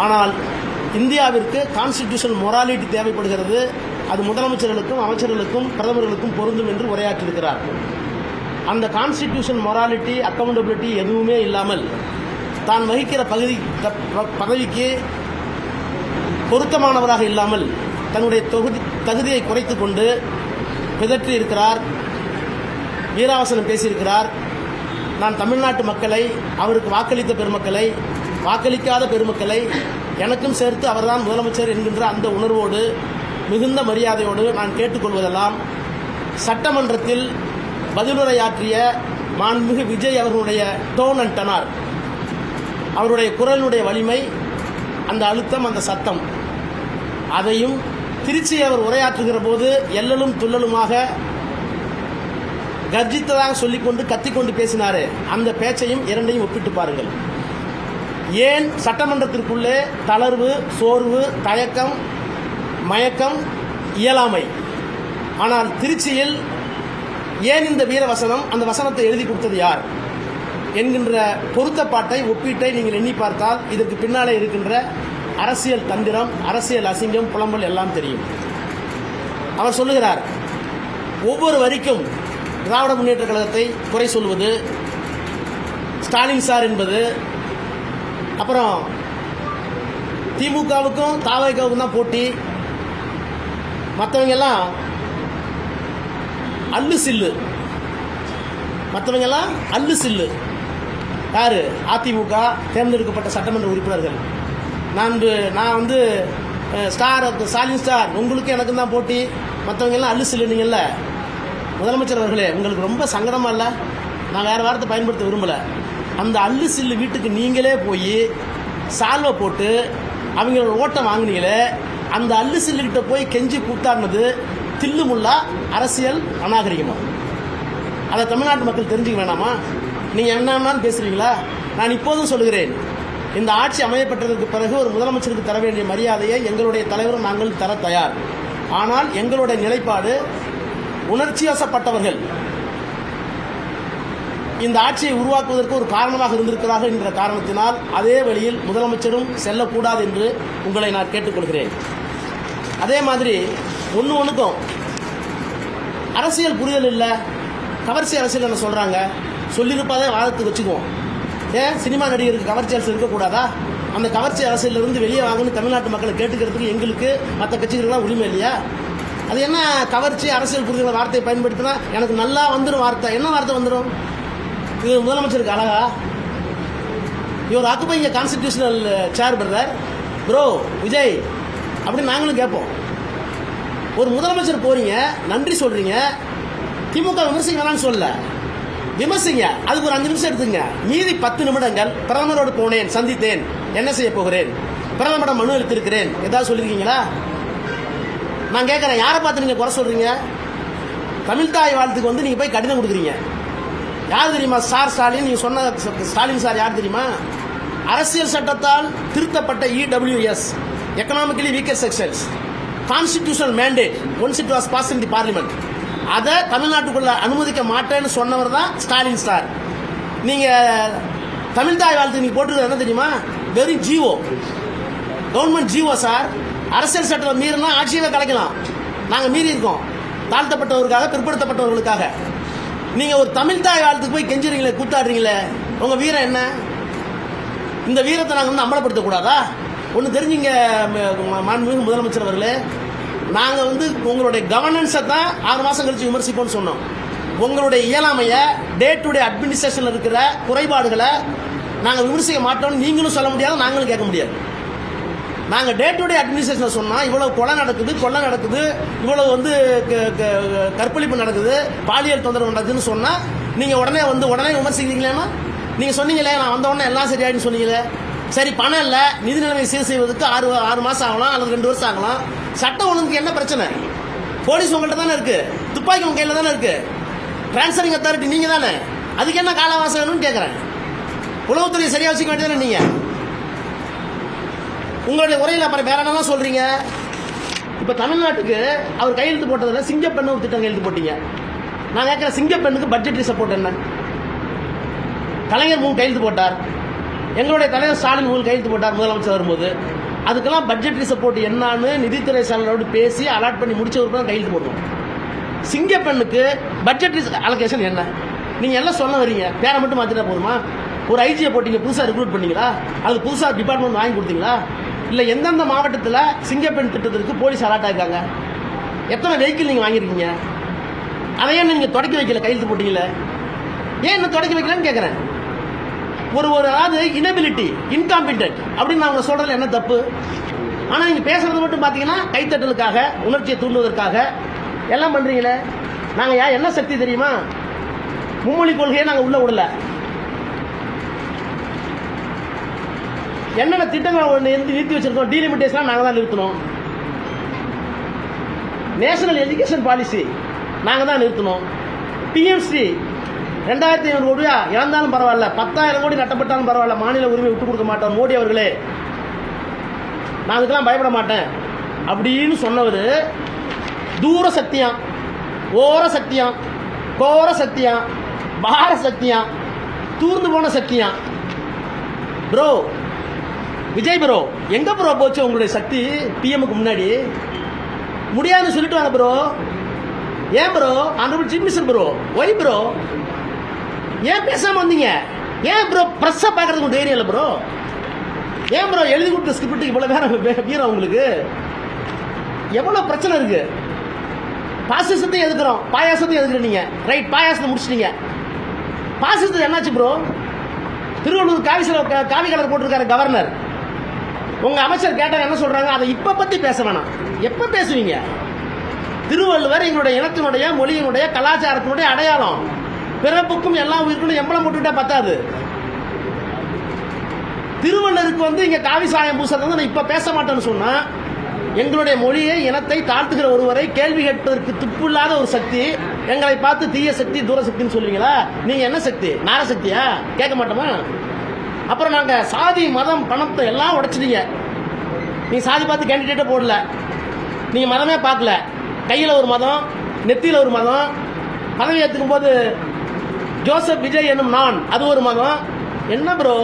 ஆனால் இந்தியாவிற்கு constitution morality தேவைப்படுகிறது. அது முதலமைச்சர்களுக்கும் அமைச்சர்களுக்கும் பிரதமர்களுக்கும் பொருந்தும் என்று உரையாற்றியிருக்கிறார். அந்த கான்ஸ்டிடியூஷன் மொராலிட்டி அக்கௌண்டபிலிட்டி எதுவுமே இல்லாமல் தான் வகிக்கிற பதவிக்கு பொருத்தமானவராக இல்லாமல் தன்னுடைய தகுதியை குறைத்துக் கொண்டு பிதற்றி இருக்கிறார். வீராவசனம் பேசியிருக்கிறார். நான் தமிழ்நாட்டு மக்களை, அவருக்கு வாக்களித்த பெருமக்களை, வாக்களிக்காத பெருமக்களை எனக்கும் சேர்த்து அவர்தான் முதலமைச்சர் என்கின்ற அந்த உணர்வோடு மிகுந்த மரியாதையோடு நான் கேட்டுக்கொள்வதெல்லாம், சட்டமன்றத்தில் பதிலுரையாற்றிய மாண்புமிகு விஜய் அவர்களுடைய டோன் அண்ட் டனார், அவருடைய குரலினுடைய வலிமை, அந்த அழுத்தம், அந்த சத்தம், அதையும் திருச்சி அவர் உரையாற்றுகிற போது எல்லலும் துள்ளலுமாக கர்ஜித்ததாக சொல்லிக்கொண்டு கத்திக்கொண்டு பேசினாரே, அந்த பேச்சையும் இரண்டையும் ஒப்பிட்டு பாருங்கள். ஏன் சட்டமன்றத்திற்குள்ளே தளர்வு, சோர்வு, தயக்கம், மயக்கம், இயலாமை? ஆனால் திருச்சியில் ஏன் இந்த வீர வசனம், அந்த வசனத்தை எழுதி கொடுத்தது யார் என்கின்ற பொருத்தப்பாட்டை, ஒப்பீட்டை நீங்கள் எண்ணி பார்த்தால் இதற்கு பின்னாலே இருக்கின்ற அரசியல் தந்திரம், அரசியல் அசிங்கம், புலம்பல் எல்லாம் தெரியும். அவர் சொல்லுகிறார், ஒவ்வொரு வரிக்கும் திராவிட முன்னேற்ற கழகத்தை குறை சொல்வது, ஸ்டாலின் சார் என்பது, அப்புறம் திமுகவுக்கும் தாவேகாவுக்கும் தான் போட்டி, மற்றவங்க எல்லாம் அல்லு சில்லு, மற்றவங்க எல்லாம் அல்லு சில்லு. யாரு? அதிமுக தேர்ந்தெடுக்கப்பட்ட சட்டமன்ற உறுப்பினர்கள். நான் வந்து ஸ்டாலின் ஸ்டார், உங்களுக்கு எனக்கு தான் போட்டி, மற்றவங்க எல்லாம் அல்லு சில்லு. நீங்கள்ல முதலமைச்சர் அவர்களே, உங்களுக்கு ரொம்ப சங்கடமா இல்லை? நான் வேற வார்த்தை பயன்படுத்த விரும்பல. அந்த அல்லு சில்லு வீட்டுக்கு நீங்களே போய் சால்வை போட்டு அவங்களோட ஓட்டை வாங்கினீங்களே, அந்த அல்லு சில்லு கிட்ட போய் கெஞ்சி கூத்தாடினது தில்லுமுல்லா அரசியல் அநாகரிகமா? அதை தமிழ்நாட்டு மக்கள் தெரிஞ்சுக்க வேணாமா? நீங்க என்னன்னு பேசுறீங்களா? நான் இப்போதும் சொல்லுகிறேன், இந்த ஆட்சி அமையப்பட்டதற்கு பிறகு ஒரு முதலமைச்சருக்கு தர வேண்டிய மரியாதையை எங்களுடைய தலைவரும் நாங்கள் தர தயார். ஆனால் எங்களுடைய நிலைப்பாடு, உணர்ச்சி வசப்பட்டவர்கள் இந்த ஆட்சியை உருவாக்குவதற்கு ஒரு காரணமாக இருந்திருக்கிறார்கள் என்ற காரணத்தினால் அதே வழியில் முதலமைச்சரும் செல்லக்கூடாது என்று உங்களை நான் கேட்டுக்கொள்கிறேன். அதே மாதிரி ஒன்றுக்கும் அரசியல் புரிதல் இல்லை, கவர்ச்சி அரசியல் என்ன சொல்றாங்க, சொல்லியிருப்பாதே வாதத்துக்கு வச்சுக்குவோம். ஏன் சினிமா நடிகருக்கு கவர்ச்சி அரசியல் இருக்கக்கூடாதா? அந்த கவர்ச்சி அரசியலிருந்து வெளியே வாங்கன்னு தமிழ்நாட்டு மக்களை கேட்டுக்கிறதுக்கு எங்களுக்கு மற்ற கட்சிகளுக்கெல்லாம் உரிமை இல்லையா? அது என்ன கவர்ச்சி அரசியல் புரிதல் வார்த்தையை பயன்படுத்தினா எனக்கு நல்லா வந்துடும் வார்த்தை. என்ன வார்த்தை வந்துடும்? இது முதலமைச்சருக்கு அழகா? இவர் ஆக்குப்பைங்க கான்ஸ்டிடியூஷனல் சேர் பிரதர் ப்ரோ விஜய் அப்படின்னு நாங்களும் கேட்போம். ஒரு முதலமைச்சர் போறீங்க, நன்றி சொல்றீங்க, திமுக விமர்சிக்க வேணாம்னு சொல்ல, விமர்சிங்க, அதுக்கு ஒரு 5 நிமிஷம் எடுத்துங்க. மீதி 10 நிமிடங்கள் பிரதமரோடு போனேன், சந்தித்தேன், என்ன செய்ய போகிறேன், பிரதமரிடம் மனு அளித்திருக்கிறேன், ஏதாவது சொல்லியிருக்கீங்களா? நான் கேட்கறேன், யாரை பார்த்து நீங்க குறை சொல்றீங்க? தமிழ்தாய் வாழ்த்துக்கு வந்து நீங்க போய் கடிதம் கொடுக்குறீங்க. யார் தெரியுமா சார் ஸ்டாலின்? நீங்க சொன்ன ஸ்டாலின் சார் யார் தெரியுமா? அரசியல் சட்டத்தால் திருத்தப்பட்ட EWS, economically weaker sections, constitutional mandate once it was pass in the parliament, அதை தமிழ்நாட்டுக்குள்ள அனுமதிக்க மாட்டேன்னு சொன்னவர் தான் ஸ்டாலின் சார். நீங்க தமிழ்தாய் வாழ்த்து நீங்க போட்டுருக்கிறது என்ன தெரியுமா? வெறும் ஜிஓ, கவர்மெண்ட் ஜிஓ சார். அரசியல் சட்டம் மீறினா ஆட்சியவே கலைக்கலாம். நாங்க மீறி இருக்கோம், தாழ்த்தப்பட்டவர்களுக்காக, பிற்படுத்தப்பட்டவர்களுக்காக. நீங்க ஒரு தமிழ்தாய் வாழ்த்துக்கு போய் கெஞ்சுறீங்களே, கூத்தாடுறீங்களே, உங்க வீரம் என்ன? இந்த வீரத்தை நாங்க வந்து அமலப்படுத்தக்கூடாதா? ஒன்று தெரிஞ்சுங்க மாண்புமிகு முதலமைச்சர் அவர்களே, நாங்க வந்து உங்களுடைய கவர்னன்ஸை தான் 6 மாசம் கழிச்சு விமர்சிப்போம்னு சொன்னோம். உங்களுடைய இயலாமைய, டே டு டே அட்மினிஸ்ட்ரேஷன்ல இருக்கிற குறைபாடுகளை நாங்க விமர்சிக்க மாட்டோம்னு நீங்களும் சொல்ல முடியாது, நாங்களும் கேட்க முடியாது. நாங்க டே டு டே அட்மினிஸ்ட்ரேஷன் சொன்னா இவ்வளவு கொலை நடக்குது, கொள்ளை நடக்குது, இவ்வளவு வந்து கற்பழிப்பு நடக்குது, பாலியல் தொந்தரவு நடக்குதுன்னு சொன்னா நீங்க உடனே விமர்சிக்கிறீங்களா? நீங்க சொன்னீங்களே நான் வந்த உடனே எல்லாம் சரியாயின்னு சொன்னீங்களே. சரி, பணம் இல்ல, நிதி நிலைமை சீர் செய்வதற்கு 6 மாசம் ஆகலாம் அல்லது 2 வருஷம் ஆகலாம். சட்டம் ஒழுங்குக்கு என்ன பிரச்சனை? போலீஸ் உங்கள்கிட்ட தானே இருக்கு, துப்பாக்கி உங்க கையில தானே இருக்கு, டிரான்ஸ்பரிங் அத்தாரிட்டி நீங்க தானே, அதுக்கு என்ன காலவாசம் வேணும்னு கேட்கறேன். உளவுத்துறையை சரியா வச்சுக்க வேண்டியதானே நீங்க? உங்களுடைய உரையில் அப்புறம் வேற என்ன சொல்றீங்க? இப்ப தமிழ்நாட்டுக்கு அவர் கையெழுத்து போட்டதுல சிங்கப்பெண்ணு ஒரு திட்டம் கையெழுத்து போட்டீங்க. நான் கேட்கிற சிங்கப்பெண்ணுக்கு பட்ஜெட்டரி சப்போர்ட் என்ன? கலைஞர் 3 கையெழுத்து போட்டார், எங்களுடைய தலைவர் ஸ்டாலின் உங்களுக்கு கையெழுத்து போட்டார் முதலமைச்சர் வரும்போது. அதுக்கெல்லாம் பட்ஜெட்டரி சப்போர்ட் என்னன்னு நிதித்துறை செயலரோடு பேசி அலாட் பண்ணி முடிச்ச ஒரு தான் கையெழுத்து போட்டோம். சிங்கப்பெண்ணுக்கு பட்ஜெட்டரி அலோகேஷன் என்ன? நீங்க எல்லாம் சொல்ல வரீங்க, பேரை மட்டும் மாத்திட்டா போதுமா? ஒரு ஐஜியை போட்டீங்க, புதுசாக ரெக்ரூட் பண்ணீங்களா? அது புதுசாக டிபார்ட்மெண்ட் வாங்கி கொடுத்தீங்களா? இல்லை எந்தெந்த மாவட்டத்தில் சிங்கப்பெண் திட்டத்திற்கு போலீஸ் அலாட் ஆகிருக்காங்க? எத்தனை வெஹிக்கிள் நீங்கள் வாங்கியிருக்கீங்க? அதையே நீங்கள் தொடக்கி வைக்கல, கையெழுத்து போட்டீங்களே, ஏன் இன்னும் தொடக்கி வைக்கலன்னு கேட்குறேன். ஒரு அதாவது இனபிலிட்டி, இன்காம்பிடன்ட் அப்படின்னு அவங்க சொல்றதுல என்ன தப்பு? ஆனால் நீங்கள் பேசுறது மட்டும் பார்த்தீங்கன்னா கைத்தட்டலுக்காக, உணர்ச்சியை தூண்டுவதற்காக எல்லாம் பண்றீங்களே. நாங்கள் என்ன சக்தி தெரியுமா? மும்மொழி கொள்கையை நாங்கள் உள்ள விடல. என்னென்ன திட்டங்கள் ஒன்று நிறுத்தி வச்சிருக்கோம், டீலிமிட்டேஷன் நாங்கள் தான் நிறுத்தணும். நேஷனல் எஜுகேஷன் பாலிசி நாங்கள் தான் நிறுத்தணும். பிஎம்சி 2500 கோடியா இழந்தாலும் பரவாயில்ல, 10,000 கோடி கட்டப்பட்டாலும் பரவாயில்ல, மாநில உரிமை விட்டு கொடுக்க மாட்டோம் மோடி அவர்களே, நான் அதுக்கெல்லாம் பயப்பட மாட்டேன் அப்படின்னு சொன்னவர் தூர சத்தியம், ஓர சத்தியம், கோர சத்தியம், பார சத்தியம், தூர்ந்து போன சத்தியம். ப்ரோ விஜய் ப்ரோ, எங்க ப்ரோ போச்சு உங்களுடைய சக்தி? பிஎம்க்கு முன்னாடி முடியாதுன்னு சொல்லிட்டு வாங்க ப்ரோ. ஏன் bro? Honourable chief minister bro, why bro ஏன் பேசாம வந்தீங்க? ஏன் ப்ரோ பிரஸ்ஸை பார்க்கறதுக்கு தைரியம் இல்லை ப்ரோ? ஏன் ப்ரோ எழுதி கொடுத்த ஸ்கிரிப்டுக்கு இவ்வளோ வேற வீரம் உங்களுக்கு? எவ்வளோ பிரச்சனை இருக்கு? பாசிசத்தையும் எதுக்குறோம், பாயாசத்தையும் எதுக்குறீங்க. ரைட், பாயாசத்தை முடிச்சிட்டீங்க. பாசிசத்தை என்னாச்சு ப்ரோ? திருவள்ளூர் காவி கலர் போட்டிருக்காரு கவர்னர். உங்க அமைச்சர் கேட்டாங்க, என்ன சொல்றாங்க? அதை இப்ப பத்தி பேச வேணாம், எப்ப பேசுவீங்க? திருவள்ளுவர் எங்களுடைய இனத்தினுடைய, மொழியினுடைய, கலாச்சாரத்தினுடைய அடையாளம். பிறப்புக்கும் எல்லா உயிருக்கும் எம்பளம் போட்டுட்டா பத்தாது. திருவள்ளுவருக்கு இங்க காவி சாயம் பூசுறது நான் இப்ப பேச மாட்டேன்னு சொன்னா, எங்களுடைய மொழியை, இனத்தை தாழ்த்துகிற ஒருவரை கேள்வி கேட்பதற்கு துப்பு இல்லாத ஒரு சக்தி எங்களை பார்த்து தீய சக்தி, தூர சக்தின்னு சொல்லுவீங்களா? நீங்க என்ன சக்தி? நார சக்தியா? கேட்க மாட்டோமா? அப்புறம் நாங்க சாதி, மதம், பணத்தை எல்லாம் உடைச்சிட்டீங்க. நீங்க சாதி பார்த்து கேண்டிடேட்டே போடல, நீங்க மதமே பார்க்கல. கையில ஒரு மதம், நெத்தியில ஒரு மதம், பதவி ஏற்றுக்கும் போது ஜோசப் விஜய் என்னும் நான், அது ஒரு மதம். என்ன bro?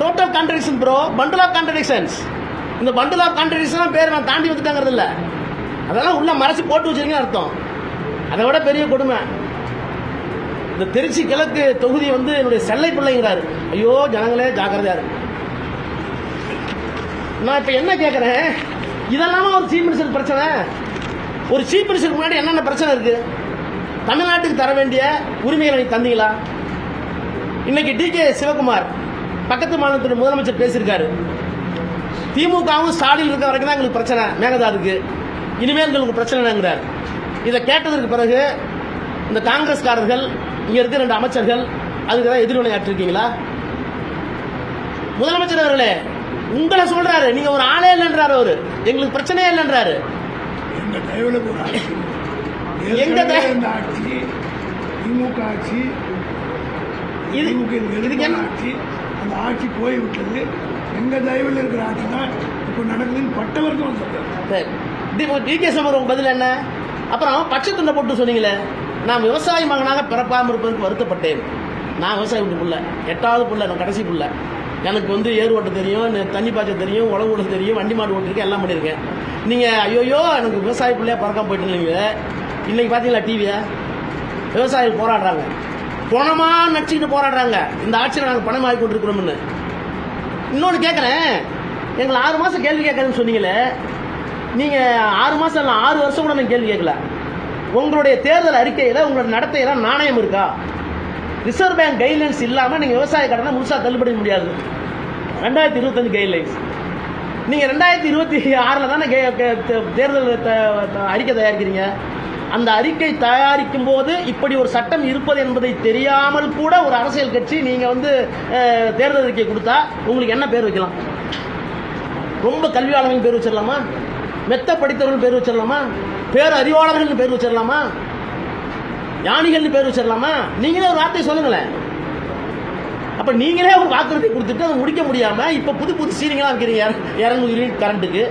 Total contradiction bro, bundle of contradictions. இந்த பண்டில் ஆஃப் கான்ட்ரடிக்ஷன் பேர் நான் தாண்டி வந்துட்டாங்கிறது இல்லை, அதெல்லாம் உள்ள மறைச்சு போட்டு வச்சிருக்கீங்கன்னு அர்த்தம். அதை விட பெரிய கொடுமை, இந்த திருச்சி கிழக்கு தொகுதி என்னுடைய செல்லை பிள்ளைங்கிறாரு. ஐயோ ஜனங்களே ஜாக்கிரதையா இருக்கு. நான் இப்ப என்ன கேட்கிறேன், இதெல்லாம் ஒரு சீஃப் மினிஸ்டர் பிரச்சனை. ஒரு சீஃப் மினிஸ்டருக்கு முன்னாடி என்னென்ன பிரச்சனை இருக்கு? தமிழ்நாட்டுக்கு தர வேண்டிய உரிமைகளை நீ தந்தீங்களா? இன்னைக்கு டிகே சிவகுமார் பக்கத்து மாநிலத்தின் முதலமைச்சர் பேசியிருக்காரு. திமுகவும் ஸ்டாலின் இருக்க வரைக்கும் தான் எங்களுக்கு பிரச்சனை, மேகதாதுக்கு இனிமேல் எங்களுக்கு பிரச்சனைங்கிறார். இதை கேட்டதற்கு பிறகு இந்த காங்கிரஸ்காரர்கள், இங்க இருக்க 2 அமைச்சர்கள் அதுக்கு தான் எதிர்வினையாற்றிருக்கீங்களா? முதலமைச்சர் அவர்களே உங்களை சொல்றாரு, நீங்க ஒரு ஆளே இல்லைன்றாரு, அவரு எங்களுக்கு பிரச்சனையே இல்லைன்றாரு. எங்க ஆட்சி, திமுக ஆட்சி, இதுக்கு என்ன ஆட்சி? அந்த ஆட்சி போய்விட்டது. எங்க தயவில் இருக்கிற ஆட்சி தான் இப்போ நடக்குதுன்னு பட்டவர்கள் சொல்றாரு. டிகே சிவகுமார் பதில் என்ன? அப்புறம் பச்சை துண்டை போட்டு சொன்னீங்களே, நான் விவசாய மகனாக பிறப்பாமல் இருப்பதற்கு வருத்தப்பட்டேன். நான் விவசாய வீட்டு புள்ள, 8வது புள்ள, நான் கடைசி புள்ள. எனக்கு ஏறு ஓட்ட தெரியும், தண்ணி பாய்ச்ச தெரியும், உழவு ஓட்ட தெரியும், வண்டி மாடு ஓட்டிருக்கேன், எல்லாம் பண்ணியிருக்கேன். நீங்க ஐயோயோ எனக்கு விவசாய பிள்ளையா பிறக்காம போயிட்டு இன்னைக்கு பாத்தீங்களா டிவியை? விவசாயிகள் போராடுறாங்க, பணமா நடிச்சுக்கிட்டு போராடுறாங்க, இந்த ஆட்சியில் நாங்கள் பணம் ஆகி கொண்டிருக்கிறோம்னு. இன்னொன்று கேட்குறேன், எங்களை 6 மாதம் கேள்வி கேட்கறேன்னு சொன்னீங்களே, நீங்கள் 6 மாதம் இல்லை 6 வருஷம் கூட நான் கேள்வி கேட்கல. உங்களுடைய தேர்தல் அறிக்கையில் உங்களோட நடத்தையெல்லாம் நாணயம் இருக்கா? ரிசர்வ் பேங்க் கைட்லைன்ஸ் இல்லாமல் நீங்கள் விவசாய கடனை முழுசாக தள்ளுபடி முடியாது. 2025 கைட்லைன்ஸ். நீங்கள் 2026 தானே தேர்தல் அறிக்கை தயாரிக்கிறீங்க. அந்த அறிக்கை தயாரிக்கும் போது இப்படி ஒரு சட்டம் இருப்பது என்பதை தெரியாமல் கூட ஒரு அரசியல் கட்சி நீங்க தேர்தல் அறிக்கை கொடுத்தா உங்களுக்கு என்ன பேர் வைக்கலாம்? ரொம்ப கல்வியாளர்கள் பேர் வச்சிடலாமா? மெத்த படித்தவர்கள் பேர் வச்சிடலாமா? பேர் அறிவாளர்கள் பேர் வச்சிடலாமா? ஞானிகள் பேர் வச்சிடலாமா? நீங்களே ஒரு வார்த்தை சொல்லுங்களேன். அப்ப நீங்களே ஒரு வாக்குறுதி கொடுத்துட்டு அதை முடிக்க முடியாம இப்ப புது சீனிங்களா வைக்கிறீங்க. 200 யூனிட் கரண்ட்டுக்கு.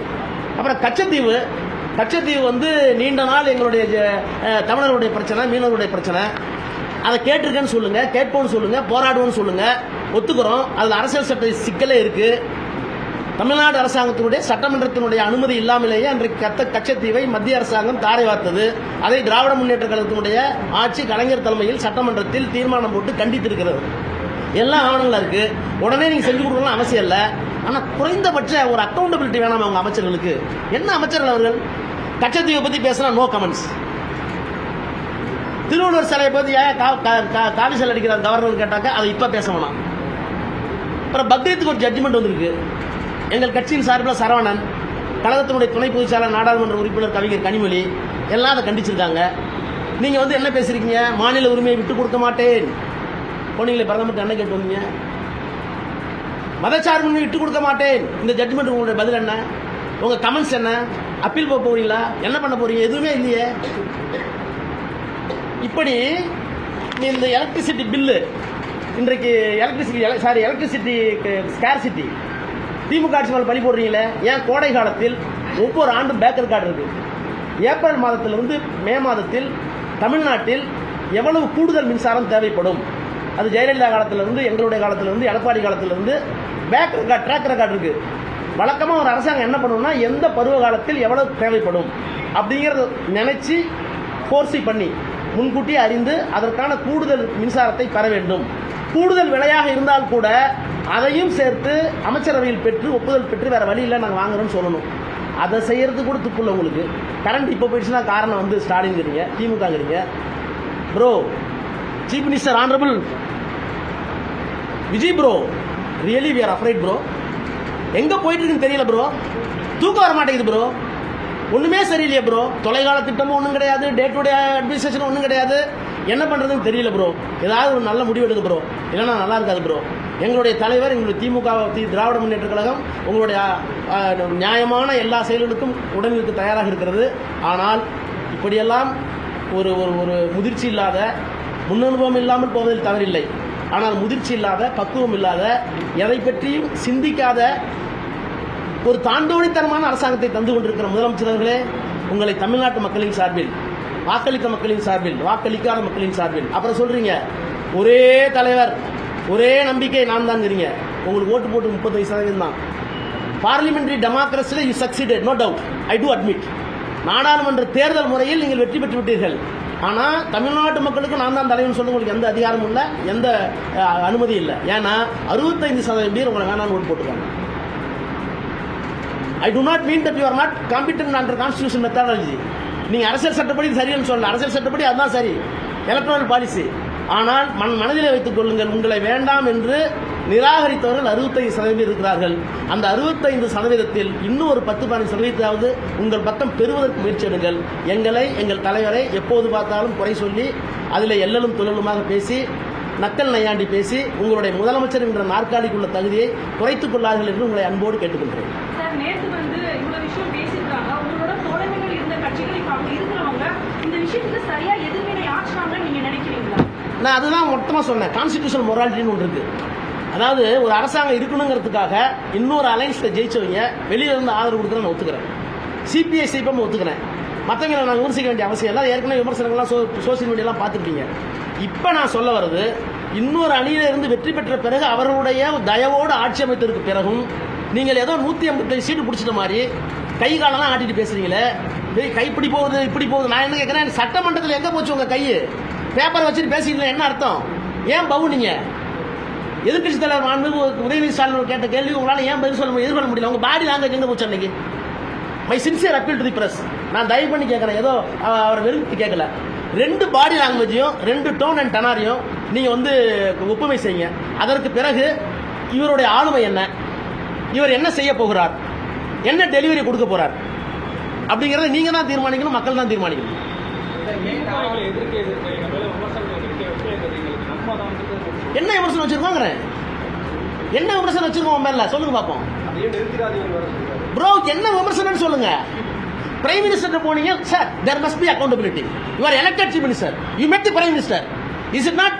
அப்புறம் கச்சத்தீவு நீண்ட நாள் எங்களுடைய தமிழர்களுடைய பிரச்சனை, மீனவர்களுடைய பிரச்சனை. அதை கேட்டிருக்கேன்னு சொல்லுங்க, கேட்போம்னு சொல்லுங்க, போராடுவோம்னு சொல்லுங்க, ஒத்துக்கிறோம். அதுல அரசியல் சட்ட சிக்கலே இருக்கு. தமிழ்நாடு அரசாங்கத்தினுடைய சட்டமன்றத்தினுடைய அனுமதி இல்லாமலேயே அன்றைக்கு கச்சத்தீவை மத்திய அரசாங்கம் தாரை வார்த்தது. அதை திராவிட முன்னேற்ற கழகத்தினுடைய ஆட்சி கலைஞர் தலைமையில் சட்டமன்றத்தில் தீர்மானம் போட்டு கண்டித்திருக்கிறது. எல்லா ஆவணங்களும் இருக்கு. உடனே நீங்க செஞ்சு கொடுக்கணும் அவசியம் இல்லை. ஆனா குறைந்தபட்ச ஒரு அக்கௌண்டபிலிட்டி வேணாம் அவங்க அமைச்சர்களுக்கு. என்ன அமைச்சர்கள் அவர்கள்? கச்சத்தீவை பத்தி பேசினா நோ கமெண்ட்ஸ். திருவள்ளுவர் சிலையை பத்தி காவி சிலை அடிக்கிறார் கவர்னர் கேட்டாக்க அதை இப்ப பேச வேணாம். அப்புறம் பக்ரீத்துக்கு ஒரு ஜட்ஜ்மெண்ட் வந்திருக்கு. எங்கள் கட்சியின் சார்பில் சரவணன், கழகத்தினுடைய துணை பொதுச் செயலாளர் நாடாளுமன்ற உறுப்பினர் கவிஞர் கனிமொழி எல்லாம் அதை கண்டிச்சிருக்காங்க. நீங்க என்ன பேசுறீங்க? மாநில உரிமையை விட்டுக் கொடுக்க மாட்டேன் போனீங்களே, பிரதமர் என்ன கேட்டு வந்தீங்க? மதச்சார்பு விட்டுக் கொடுக்க மாட்டேன். இந்த ஜட்ஜ்மெண்ட் உங்களுடைய பதில் என்ன? உங்க கமெண்ட்ஸ் என்ன? அப்பீல் போக போறீங்களா? என்ன பண்ண போறீங்க? எதுவுமே இல்லையே. இப்படி இந்த எலக்ட்ரிசிட்டி பில்லு இன்றைக்கு எலக்ட்ரிசிட்டி ஸ்கேர்சிட்டி திமுக ஆட்சி மேல் பழி போடுறீங்களே. ஏன் கோடை காலத்தில் ஒவ்வொரு ஆண்டும் பேக்கர் கார்டு இருக்கு. ஏப்ரல் மாதத்திலிருந்து மே மாதத்தில் தமிழ்நாட்டில் எவ்வளவு கூடுதல் மின்சாரம் தேவைப்படும்? அது ஜெயலலிதா காலத்திலிருந்து, எங்களுடைய காலத்திலிருந்து, எடப்பாடி காலத்திலிருந்து பேக்கர் கார்டு, ட்ராக் ரெக்கார்டு இருக்கு. வழக்கமாக ஒரு அரசாங்கம் என்ன பண்ணணும்னா எந்த பருவ காலத்தில் எவ்வளவு தேவைப்படும் அப்படிங்கிறத நினைச்சு ஃபோர்ஸி பண்ணி முன்கூட்டியே அறிந்து அதற்கான கூடுதல் மின்சாரத்தை பெற வேண்டும். கூடுதல் விலையாக இருந்தால் கூட அதையும் சேர்த்து அமைச்சரவையில் பெற்று ஒப்புதல் பெற்று வேற வழி இல்லை நாங்கள் வாங்குறோம்னு சொல்லணும். அதை செய்யறது கூட துப்புள்ள உங்களுக்கு. கரண்ட் இப்போ போயிடுச்சுன்னா காரணம் ஸ்டாலின்ங்கிறீங்க, திமுகங்கிறீங்க. Bro, chief minister honourable Vijay bro, really we are afraid bro. எங்க போயிட்டு இருக்குன்னு தெரியல ப்ரோ. தூக்கம் வர மாட்டேங்குது ப்ரோ. ஒண்ணுமே சரியில்லையே ப்ரோ. தொலைகால திட்டமும் ஒன்றும் கிடையாது, டே டு டே அட்மினிஸ்ட்ரேஷன் ஒன்றும் கிடையாது. என்ன பண்றதுன்னு தெரியல ப்ரோ. ஏதாவது ஒரு நல்ல முடிவு எடுக்க ப்ரோ, இல்லைன்னா நல்லா இருக்காது ப்ரோ. எங்களுடைய தலைவர், எங்களுடைய திமுக திராவிட முன்னேற்ற கழகம் உங்களுடைய நியாயமான எல்லா செயல்களுக்கும் உடனிருக்க தயாராக இருக்கிறது. ஆனால் இப்படியெல்லாம் ஒரு ஒரு முதிர்ச்சி இல்லாத, முன்னனுபவம் இல்லாமல் போவதில் தவறில்லை. ஆனால் முதிர்ச்சி இல்லாத, பக்குவம் இல்லாத, எதை பற்றியும் சிந்திக்காத ஒரு தாண்டோணித்தனமான அரசாங்கத்தை தந்து கொண்டிருக்கிற முதலமைச்சர்களே, உங்களை தமிழ்நாட்டு மக்களின் சார்பில், வாக்களித்த மக்களின் சார்பில், வாக்களிக்காத மக்களின் சார்பில், அப்புறம் சொல்றீங்க ஒரே தலைவர், ஒரே நம்பிக்கை நான் தான்ங்கிறீங்க. உங்களுக்கு ஓட்டு போட்டு 35% தான். பார்லிமெண்டரி டெமோக்ரஸியில் you succeeded, no doubt, I do admit. நாடாளுமன்ற தேர்தல் முறையில் நீங்கள் வெற்றி பெற்று விட்டீர்கள். ஆனால் தமிழ்நாட்டு மக்களுக்கு நான் தான் தலைவன் சொல்ல உங்களுக்கு எந்த அதிகாரமும் இல்லை, எந்த அனுமதி இல்லை. ஏன்னா 65% பேர் உங்களை வேணான்னு ஓட்டு போட்டுருக்காங்க. I do not mean that you are not competent under constitution methodology. நீங்க அரசியல் சட்டப்படி சரின்னு சொல்லல. அரசியல் சட்டப்படி அதுதான் சரி, எலக்ட்ரல் பாலிசி. ஆனால் மனதிலே வைத்துக் கொள்ளுங்கள், உங்களை வேண்டாம் என்று நிராகரித்தவர்கள் 65% இருக்கிறார்கள். அந்த 65%த்தில் இன்னும் ஒரு 10-15% உங்கள் பக்கம் பெறுவதற்கு முயற்சி எடுங்கள். எங்களை, எங்கள் தலைவரை எப்போது பார்த்தாலும் குறை சொல்லி அதில் எல்லலும் துழலுமாக பேசி, நக்கல் நையாண்டி பேசி உங்களுடைய முதலமைச்சர் என்ற நாற்காலிக்குள்ள தகுதியை குறைத்துக் கொள்ளார்கள் என்று உங்களை அன்போடு கேட்டுக்கொள்கிறேன். நேற்று இவ்வளவு விஷயம் பேசியிருக்காங்க. உங்களோட தோழமைகள் இருந்த கட்சிகளுக்கு அவங்க இருக்கிறவங்க இந்த விஷயத்துக்கு சரியா எதிர்வினை ஆற்றாங்கன்னு நீங்க நினைக்கிறீங்களா? நான் அதுதான் மொத்தமாக சொன்னேன். கான்ஸ்டிடியூஷனல் மொராலிட்டின்னு ஒன்று இருக்கு. அதாவது ஒரு அரசாங்கம் இருக்கணுங்கிறதுக்காக இன்னொரு அலைன்ஸில் ஜெயிச்சவங்க வெளியில இருந்து ஆதரவு கொடுக்குற நான் ஒத்துக்கிறேன். சிபிஐ சிபிஎம் ஒத்துக்கிறேன். மற்றவங்களை நான் விமர்சிக்க வேண்டிய அவசியம் இல்லை. ஏற்கனவே விமர்சனங்கள்லாம் சோசியல் மீடியாலாம் பார்த்துருப்பீங்க. இப்போ நான் சொல்ல வர்றது, இன்னொரு அணியில இருந்து வெற்றி பெற்ற பிறகு அவர்களுடைய தயவோடு ஆட்சி அமைத்ததற்கு பிறகும் நீங்கள் ஏதோ 185 சீட்டு பிடிச்சிட்ட மாதிரி கை காலெல்லாம் ஆட்டிட்டு பேசுறீங்களே. கை இப்படி போகுது, இப்படி போகுது. நான் என்ன கேட்கிறேன், சட்டமன்றத்தில் எங்க போச்சு உங்க கை? பேப்பர் வச்சுட்டு பேசிக்கலாம், என்ன அர்த்தம்? ஏன் பவு நீங்க எதிர்கட்சி தலைவர் மாண்பு உதயநிதி ஸ்டாலின் கேட்ட கேள்வி உங்களால ஏன் பதில் சொல்ல எதிர்கொள்ள முடியல? உங்க பாடி லாங்குவேஜ் எங்க போச்சு அன்னைக்கு? My sincere appeal to the press. நான் தயவு பண்ணி கேட்கறேன், ஏதோ அவரை வெறுத்து கேட்கல. 2 பாடி லாங்குவேஜையும் 2 டோன் அண்ட் டனாரையும் நீங்க ஒப்புமை செய்யுங்க. அதற்கு பிறகு இவருடைய ஆளுமை என்ன, இவர் என்ன செய்ய போகிறார், என்ன டெலிவரி கொடுக்க போறார் அப்படிங்கறத நீங்க தான் தீர்மானிக்கணும், மக்கள் தான் தீர்மானிக்கணும். என்ன விமர்சனம் வச்சிருக்கோங்க? என்ன விமர்சனம் வச்சிருக்கோம் மேல சொல்லுங்க பாப்போம். ப்ரோ, என்ன விமர்சனம் சொல்லுங்க. பிரைம் மினிஸ்டர் போனீங்க, sir there must be accountability. You are elected chief minister, you met the prime minister. Is it not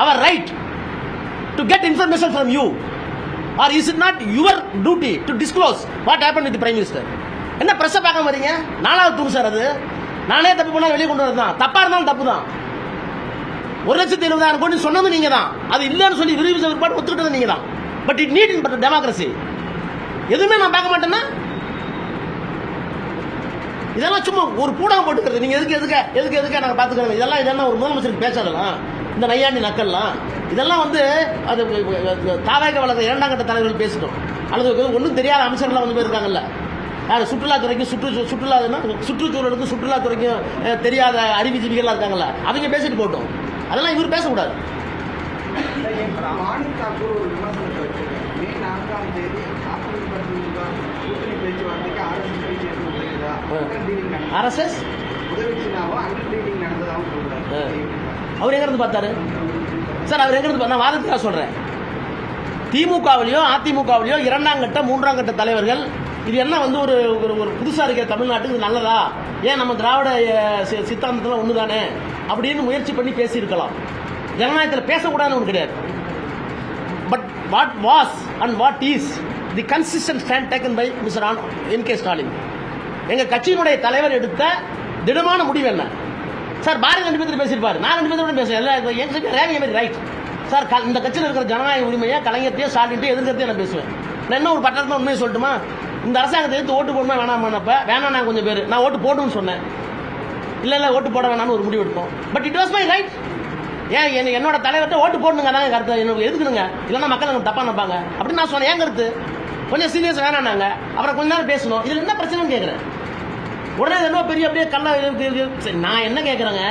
our right to get information from you, or is it not your duty to disclose what happened with the prime minister? என்ன press பார்க்க வரீங்க? 4வது தூக்கு sir அது. நானே தப்பு பண்ணா வெளியே கொண்டு வரதான். தப்பா இருந்தாலும் தப்பு தான். 1,70,000 கோடி சொன்னது நீங்க தான். அது இல்லைன்னு சொல்லி விரிவு செயற்பாடு ஒத்துக்கிட்டது நீங்க தான். But it need in democracy. எதுவுமே நான் பார்க்க மாட்டேன்னா இதெல்லாம் சும்மா ஒரு பூடாக போட்டுக்கிறது. நீங்க எதுக்கு நாங்கள் பார்த்துக்கிறோம். இதெல்லாம் ஒரு முதலமைச்சருக்கு பேசாதலாம். இந்த நையாண்டி நக்கல்லாம் இதெல்லாம் வந்து அது தாவேக வளர்ந்த 2ஆம் கட்ட தலைவர்கள் பேசிட்டோம். அல்லது ஒன்றும் தெரியாத அமைச்சர்கள்லாம் வந்து போயிருக்காங்கல்ல. சுற்றுலாத்துறைக்கும் சுற்றுச்சூழலுக்கும் சுற்றுலாத்துறைக்கும் தெரியாத அறிவுஜீவிகள்லாம் இருக்காங்கல்ல, அவங்க பேசிட்டு போட்டோம். அதெல்லாம் இவர் பேசக்கூடாது. மாணிக் தாக்கூர் ஒரு விமர்சனத்தை வச்சிருக்காரு. மே 4ஆம் தேதி அதிமுக கூட்டணி பேச்சுவார்த்தைக்கு RSS உதவிச்சுனாவோ அண்டர் டீலிங் நடந்ததாகவும் சொல்றாரு. அவர் எங்க இருந்து பார்த்தாரு சார்? அவர் எங்க இருந்து? நான் வாதத்துக்காக சொல்றேன். திமுகவிலையோ அதிமுகவிலையோ 2ஆம் கட்ட 3ஆம் கட்ட தலைவர்கள் இது என்ன வந்து ஒரு ஒரு புதுசா இருக்கிற தமிழ்நாட்டுக்கு இது நல்லதா, ஏன் நம்ம திராவிட சித்தாந்தத்தில் ஒன்று தானே அப்படின்னு முயற்சி பண்ணி பேசியிருக்கலாம். ஜனநாயகத்தில் பேசக்கூடாதுன்னு ஒன்று கிடையாது. But what was and what is the consistent stand taken by mister NK Stalin. எங்க கட்சியினுடைய தலைவர் எடுத்த திடமான முடிவு என்ன சார்? பாரதி 2 பேர் பேசியிருப்பாரு, நான் 2 பேரோட பேசுவேன். ரைட் சார், இந்த கட்சியில் இருக்கிற ஜனநாயக உரிமையை கலைஞர்த்தையோ ஸ்டாலின்ட்டையோ எதிர்க்கிறதையும் நான் பேசுவேன். நான் என்ன ஒரு பட்டத்தில் உண்மையை சொல்லட்டுமா? இந்த அரசாங்கத்தை எடுத்து ஓட்டு போடணுமா வேணாமானப்ப வேணாம். நான் கொஞ்சம் பேர் நான் ஓட்டு போடணும்னு சொன்னேன். இல்லை ஓட்டு போட வேணாம்னு ஒரு முடிவு எடுத்தோம். But it was my right. ஏன் என்னோட தலைவர்கிட்ட ஓட்டு போடணுங்க தாங்க கருத்து, எனக்கு எதுக்குனுங்க, இல்லைன்னா மக்கள் எனக்கு தப்பா நினைப்பாங்க அப்படின்னு நான் சொன்னேன். ஏன் கருத்து கொஞ்சம் சீரியஸ் வேணாங்க. அப்புறம் கொஞ்ச நேரம் பேசணும். இதில் என்ன பிரச்சனைன்னு கேட்குறேன். உடனே என்ன பெரிய அப்படியே கல்லா. நான் என்ன கேட்குறேங்க,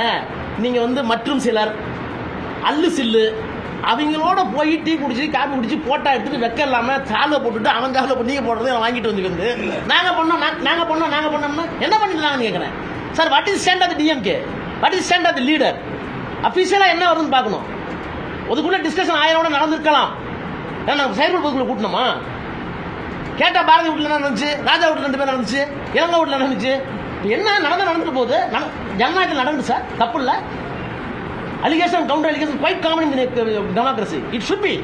நீங்க வந்து மற்றும் சிலர் அல்லு சில்லு அவங்களோட போய் டீ குடிச்சு காபி குடிச்சு போட்டா எடுத்துட்டு வெக்க இல்லாம சாலை போட்டுட்டு அவன் சாலை போட்டு நீங்க போடுறதை வாங்கிட்டு வந்து நாங்க பண்ணோம்னா என்ன பண்ணிக்கலாம்னு கேட்கிறேன். Sir, what is stand of DMK, what is stand of leader? அபிஷியலா என்ன வருதுன்னு பார்க்கணும். அதுக்குள்ள டிஸ்கஷன் 1000 நடந்திருக்கலாம். நாங்கள் செயல்பட பொதுக்குள்ள கூட்டணுமா? கேட்டா பாரதி வீட்டில் என்ன நடந்துச்சு, ராஜா வீட்டில் 2 பேர் நடந்துச்சு, இளங்கா வீட்டில் நடந்துச்சு. என்ன நடந்துட்டு போகுது. ஜனநாயகத்தில் நடந்துச்சு சார், தப்பு இல்லை. Allegation counter allegation quite common in democracy. It should be.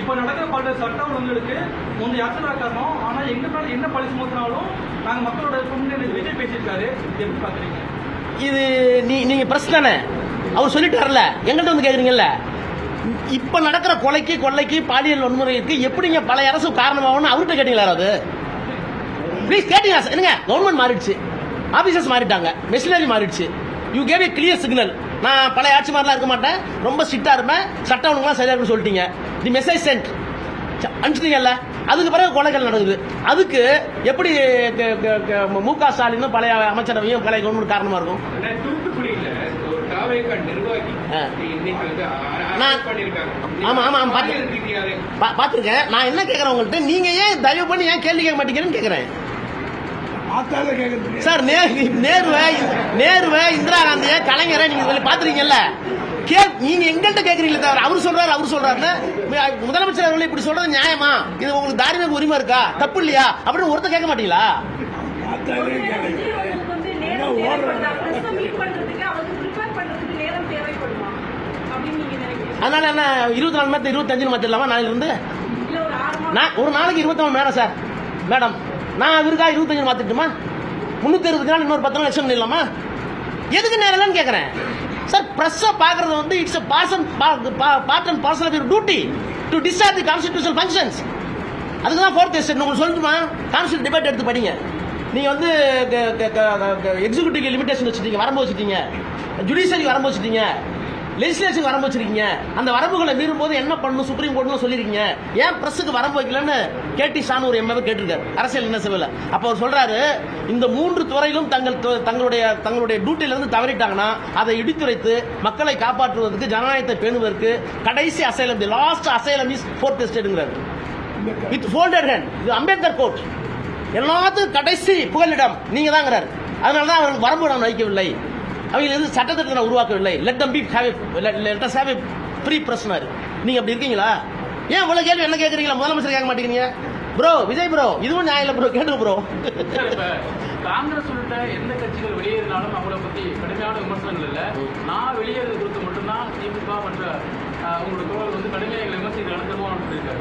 இப்ப நடக்கிற பல சட்ட ஒழுங்குகளுக்கு முந்தைய அரசு காரணம். ஆனா எங்க மேல என்ன பழி சுமத்தினாலும் நாங்க மக்களோட விஜய் பேசியிருக்காரு. எப்படி பாக்குறீங்க இது? நீங்க பிரஸ் தானே, அவர் சொல்லிட்டாருல, எங்கள்கிட்ட வந்து கேக்குறீங்கல்ல. இப்ப நடக்கிற கொலைக்கு பாலியல் வன்முறைக்கு எப்படிங்க பழைய அரசு காரணமாகும்னு அவர்கிட்ட கேட்டீங்களா? அது ப்ளீஸ் கேட்டீங்க. என்னங்க, கவர்மெண்ட் மாறிடுச்சு, ஆபீசர்ஸ் மாறிட்டாங்க, மெஷினரி மாறிடுச்சு. You gave A clear signal. நான் பழைய ஆட்சி மாதிரிலாம் இருக்க மாட்டேன், ரொம்ப ஸ்ட்ரிக்டா இருப்பேன், சட்டம் ஒழுங்குலாம் சரியா இருக்குன்னு சொல்லிட்டீங்க. தி மெசேஜ் சென்ட் அனுப்பிச்சிட்டீங்கல்ல. அதுக்கு பிறகு கொலைகள் நடக்குது. அதுக்கு எப்படி MK ஸ்டாலினும் பழைய அமைச்சரவையும் பழைய கவர்மெண்ட் காரணமா இருக்கும்? பாத்துருக்கேன். நான் என்ன கேட்கறேன் உங்கள்கிட்ட, நீங்க ஏன் தயவு பண்ணி ஏன் கேள்வி கேட்க மாட்டேங்கிறேன்னு கேட்கறேன் சார். நேருவை இந்திரா காந்தியை கலைஞரை நீங்க பாத்துருக்கீங்கல்ல, நீங்க எங்கள்கிட்ட கேட்கறீங்களே தவிர அவர் சொல்றாரு முதலமைச்சர் அவர்கள் இப்படி சொல்றது நியாயமா, இது உங்களுக்கு தார்மீக உரிமை இருக்கா, தப்பு இல்லையா அப்படின்னு ஒருத்தர் கேட்க மாட்டீங்களா? அதனால என்ன 24 மணி 25 மாத்திரலாமா? நாளைல இருந்து ஒரு நாளைக்கு 24 மணி நேரம் சார். மேடம், நான் அவருக்கா 25 மாத்திட்டுமா? 360 நாள் இன்னொரு 10 நாள் எக்ஸ்டெண்ட் பண்ணலாமா? எதுக்கு நேரம் இல்லைன்னு கேட்கறேன் சார். பிரஸ் பாக்குறது வந்து it's part and parcel of your duty to discharge the constitutional functions. அதுக்கு தான் 4th எஸ்டேட் உங்களுக்கு சொல்லணுமா? கான்ஸ்டிடியூஷன் டிபேட் எடுத்து படிங்க. நீங்க வந்து எக்ஸிக்யூட்டிவ் லிமிடேஷன் வச்சுட்டீங்க, வரம்பு வச்சுட்டீங்க, ஜுடிஷியரி வரம்பு வச்சுட்டீங்க, லெஜிஸ்லேஷன் வரம்பு வச்சிருக்கீங்க. அந்த வரம்புகளை மீறும் போது என்ன பண்ணணும் சுப்ரீம் கோர்ட்னு சொல்லிருக்கீங்க. ஏன் பிரஸுக்கு வரம்பு வைக்கலன்னு KT ஷானு ஒரு MLA கேட்டிருக்காரு, அரசியல் என்ன செய்யல. அப்ப அவர் சொல்றாரு, இந்த 3 துறையிலும் தங்களுடைய டியூட்டில இருந்து தவறிட்டாங்கன்னா அதை இடித்துரைத்து மக்களை காப்பாற்றுவதற்கு, ஜனநாயகத்தை பேணுவதற்கு கடைசி asylum, the last asylum is 4th எஸ்டேட்ங்கிறார். With folded hand. இது அம்பேத்கர் கோட். எல்லாத்துக்கும் கடைசி புகலிடம் நீங்க தாங்கிறார். அதனாலதான் அவர்கள் வரம்பு நான் வைக்கவில்லை, அவங்க எது சட்டத்திட்டத்தை நான் உருவாக்கவில்லை. Let us have a free press. நீங்க அப்படி இருக்கீங்களா? ஏன் இவ்வளவு கேள்வி என்ன கேட்கறீங்களா? முதலமைச்சர் கேட்க மாட்டேங்கிறீங்க ப்ரோ. விஜய் ப்ரோ, இதுவும் நியாயம் இல்லை ப்ரோ, கேட்டு ப்ரோ. காங்கிரஸ் உள்ளிட்ட எந்த கட்சிகள் வெளியேறினாலும் அவங்கள பத்தி கடுமையான விமர்சனங்கள் இல்லை. நான் வெளியேறது குறித்து மட்டும்தான் திமுக மற்ற உங்களோட தோழர்கள் வந்து கடுமையாக விமர்சித்து நடத்துவோம் சொல்லியிருக்காரு.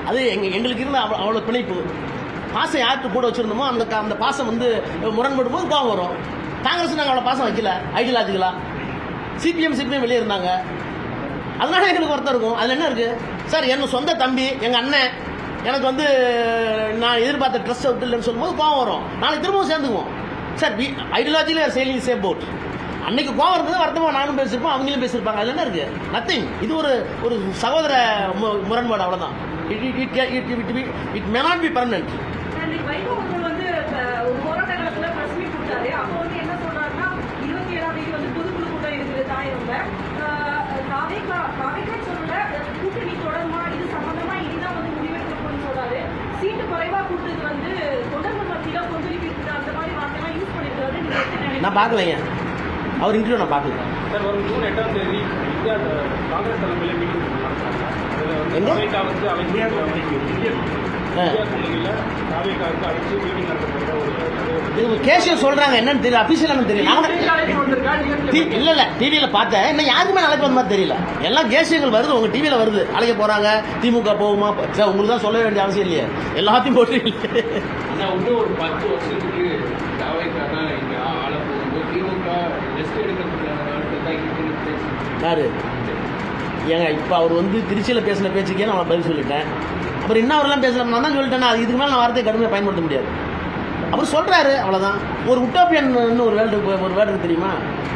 அது எங்களுக்கு இருந்த அவ்வளவு பிணைப்பு. பாசம் யார்கிட்ட கூட வச்சிருந்தோமோ அந்த பாசம் வந்து முரண்படும் போது கோவம் வரும். காங்கிரஸ் நாங்கள் அவ்வளோ பாசம் வைக்கல ஐடியாலஜிக்கலா. சிபிஎம் வெளியே இருந்தாங்க, அதனால எங்களுக்கு வருத்தம் இருக்கும். அதில் என்ன இருக்கு சார்? என் சொந்த தம்பி எங்கள் அண்ணன் எனக்கு வந்து நான் எதிர்பார்த்த ட்ரெஸ் அவுட் இல்லைன்னு சொல்லும்போது கோவம் வரும். நாளைக்கு திரும்பவும் சேர்ந்துக்குவோம் சார். ஐடியாலஜியில் சேலிங் சேம் போட். அன்னைக்கு கோவம் இருந்தது, வருத்தமாக நானும் பேசியிருப்போம், அவங்களும் பேசியிருப்பாங்க. அதில் என்ன இருக்கு? நத்திங். இது ஒரு சகோதர முரண்பாடு, அவ்வளோதான். It may not be permanent. Vaiko அவர்கள் வந்து ஒரு போராட்ட காலத்துல பிரஸ் மீட் கொடுத்தாரு. அப்போ வந்து என்ன சொல்றாருன்னா 27ஆம் தேதி வந்து பொதுக்குழு கூட்டம் இருக்குது தாயம்ல. நாவேக்கா சொல்லல, கூட்டணி தொடருமா இது சம்பந்தமா இனிதான் வந்து முடிவெடுக்கணும்னு சொல்றாரு. சீட்டு குறைவா கூட்டது வந்து தொண்டர்கள் மத்தியில கொந்தளிப்பு இருக்குது, அந்த மாதிரி வார்த்தைலாம் யூஸ் பண்ணிருக்காரு. நீங்க எப்படி நினைக்கிறீங்க? நான் பார்க்கலைங்க, அவர் இன்டர்வியூ நான் பார்க்கல. சார், வரும் ஜூன் 8ஆம் தேதி இந்தியா காங்கிரஸ் தலைமையில் மீட்டிங் நடத்துறாங்க. அதில் வந்து தாவேகா வந்து இந்தியா கூட்டணியில் தாவேகாவுக்கு அழைச்சி மீட்டிங் நடத்தப்படுற இது கேஷியல் சொல்றாங்க, என்னன்னு தெரியல, அபிஷியல் தெரியல. இல்ல டிவியில பார்த்தேன், இன்னும் யாருக்குமே அழைப்பு வந்த மாதிரி தெரியல. எல்லாம் கேஷியங்கள் வருது, உங்க டிவியில வருது, அழைக்க போறாங்க, திமுக போகுமா சார்? உங்களுக்கு தான் சொல்ல வேண்டிய அவசியம் இல்லையே, எல்லாத்தையும் போட்டு. ஆனால் இன்னும் ஒரு 10 வருஷத்துக்கு தாவேகா தான் இங்கே ஆள போகும்போது திமுக ரெஸ்ட் எடுக்கிறதுக்கு யாரு ஏங்க இப்போ அவர் வந்து திருச்சியில் பேசின பேச்சுக்கே நான் பதில் சொல்லிட்டேன். அப்புறம் இன்னும் அவரெல்லாம் பேசலாம், நான் தான் சொல்லிட்டேன்னா அது இதுக்கு மேலே நான் வார்த்தையை கடுமையாக பயன்படுத்த முடியாது. அவர் சொல்கிறாரு, அவ்வளோதான். ஒரு உட்டோப்பியன் ஒரு வேர்டு தெரியுமா?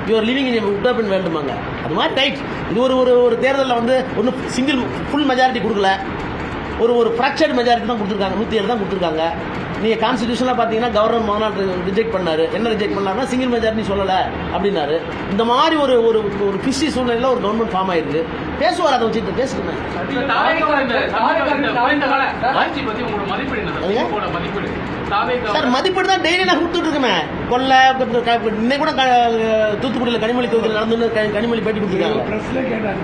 யுவர் லிவிங் இன் உட்டோப்பியன் வேர்டுமாங்க. அது மாதிரி ரைட். இது ஒரு தேர்தலில் வந்து ஒன்றும் ஃபுல் மெஜாரிட்டி கொடுக்கல, ஒரு ஃப்ராக்சர்டு மெஜாரிட்டி தான் கொடுத்துருக்காங்க, 107 தான் கொடுத்துருக்காங்க. நீங்கள் கான்ஸ்டியூஷனாக பார்த்தீங்கன்னா கவர்னர் மகனால் ரிஜெக்ட் பண்ணார். என்ன ரிஜெக்ட் பண்ணாருன்னா சிங்கிள் மெஜாரிட்டி சொல்லலை அப்படின்னாரு. இந்த மாதிரி ஒரு பிஸி சூழ்நிலையில் ஒரு கவர்மெண்ட் ஃபார்ம் ஆயிருக்கு. பேசுவார், அதை வச்சுட்டு பேசுகிறேன். சார் மதிப்பீடு தான் டெய்லி நான் கொடுத்துட்டு இருக்கேன். கொல்லை இன்னைக்கு கூட தூத்துக்குடியில் கனிமொழி தொகுதியில் நடந்து கனிமொழி பேட்டி கொடுத்துருக்காங்க. ப்ரெஸ்ல கேட்டாங்க.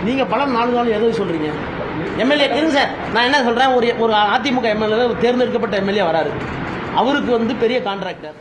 நீங்க பலம் 4 நாள் எதுவும் சொல்றீங்க? எம்எல்ஏ இருங்க சார், நான் என்ன சொல்றேன், ஒரு அதிமுக எம்எல்ஏ தேர்ந்தெடுக்கப்பட்ட எம்எல்ஏ வராரு, அவருக்கு வந்து பெரிய கான்ட்ராக்டர்